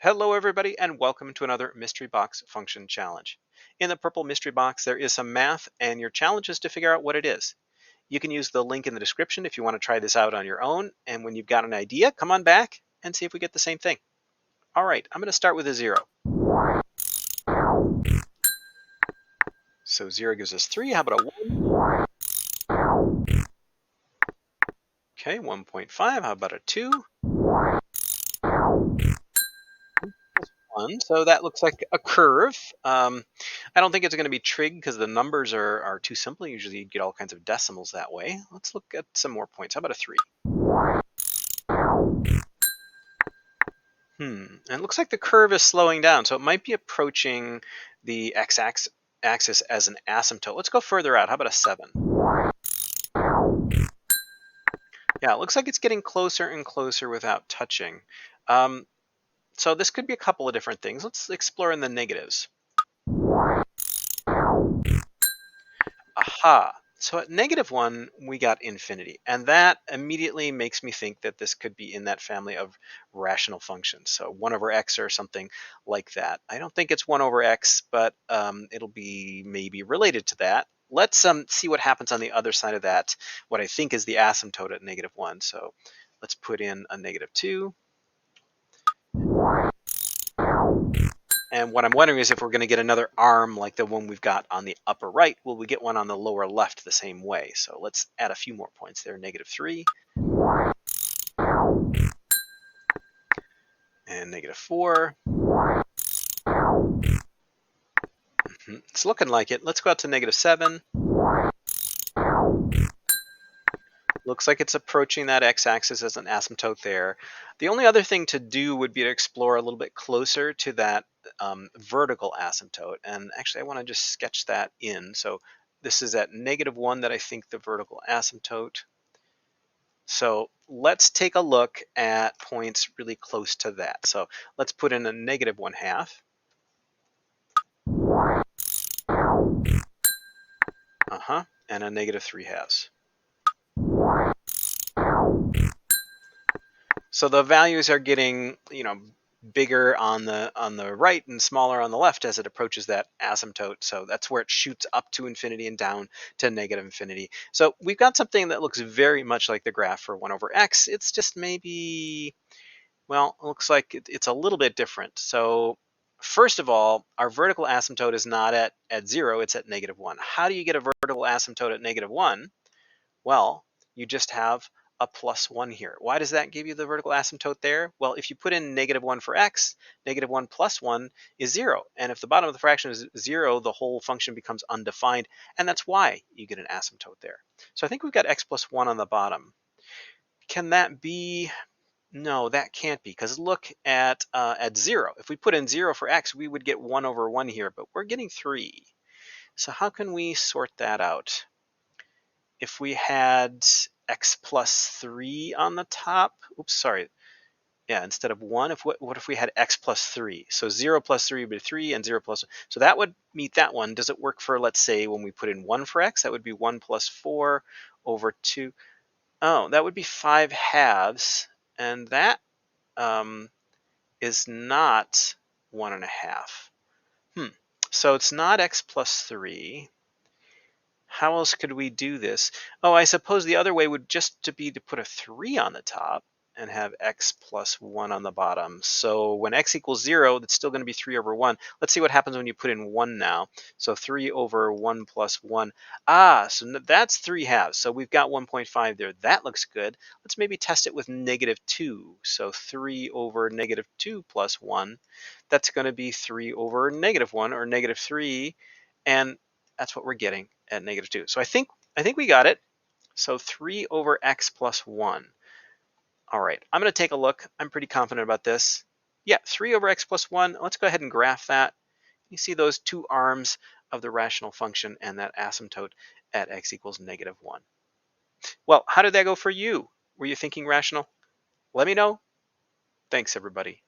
Hello everybody and welcome to another Mystery Box Function Challenge. In the purple mystery box there is some math and your challenge is to figure out what it is. You can use the link in the description if you want to try this out on your own, and when you've got an idea, come on back and see if we get the same thing. Alright, I'm going to start with a 0. So 0 gives us 3, how about a 1? Okay, 1.5, how about a 2? 1, so that looks like a curve. I don't think it's going to be trig because the numbers are too simple. Usually you get all kinds of decimals that way. Let's look at some more points. How about a 3? And it looks like the curve is slowing down, so it might be approaching the x-axis as an asymptote. Let's go further out. How about a 7? Yeah, it looks like it's getting closer and closer without touching. So this could be a couple of different things. Let's explore in the negatives. Aha! So at -1, we got infinity. And that immediately makes me think that this could be in that family of rational functions. So 1 over x or something like that. I don't think it's 1 over x, but it'll be maybe related to that. Let's see what happens on the other side of that, what I think is the asymptote at -1. So let's put in a -2. And what I'm wondering is if we're going to get another arm like the one we've got on the upper right, will we get one on the lower left the same way? So let's add a few more points there. -3 and -4. It's looking like it. Let's go out to -7. Looks like it's approaching that x-axis as an asymptote there. The only other thing to do would be to explore a little bit closer to that vertical asymptote. And actually, I want to just sketch that in. So this is at -1 that I think the vertical asymptote. So let's take a look at points really close to that. So let's put in a -1/2. And a -3/2. So the values are getting, bigger on the right and smaller on the left as it approaches that asymptote. So that's where it shoots up to infinity and down to -infinity. So we've got something that looks very much like the graph for 1 over x. It's just maybe, well, it looks like it's a little bit different. So first of all, our vertical asymptote is not at 0, it's at -1. How do you get a vertical asymptote at -1? Well, you just have a +1 here. Why does that give you the vertical asymptote there? Well, if you put in -1 for x, -1 plus 1 is 0. And if the bottom of the fraction is 0, the whole function becomes undefined. And that's why you get an asymptote there. So I think we've got x plus 1 on the bottom. Can that be? No, that can't be, because look at 0. If we put in 0 for x, we would get 1 over 1 here, but we're getting 3. So how can we sort that out? If we had x plus 3 on the top, oops, sorry. Yeah, instead of 1, what if we had x plus 3? So 0 plus 3 would be 3, and 0 plus, so that would meet that one. Does it work for, let's say, when we put in 1 for x? That would be 1 plus 4 over 2. Oh, that would be 5/2, and that is not 1/2. So it's not x plus 3. How else could we do this? Oh, I suppose the other way would just to be to put a 3 on the top and have x plus 1 on the bottom. So when x equals 0, that's still going to be 3 over 1. Let's see what happens when you put in 1 now. So 3 over 1 plus 1. So that's 3/2. So we've got 1.5 there. That looks good. Let's maybe test it with -2. So 3 over -2 plus 1. That's going to be 3 over -1 or -3. And that's what we're getting at -2. So I think we got it. So 3 over x plus 1. All right, I'm going to take a look. I'm pretty confident about this. Yeah, 3 over x plus 1. Let's go ahead and graph that. You see those two arms of the rational function and that asymptote at x equals -1. Well, how did that go for you? Were you thinking rational? Let me know. Thanks, everybody.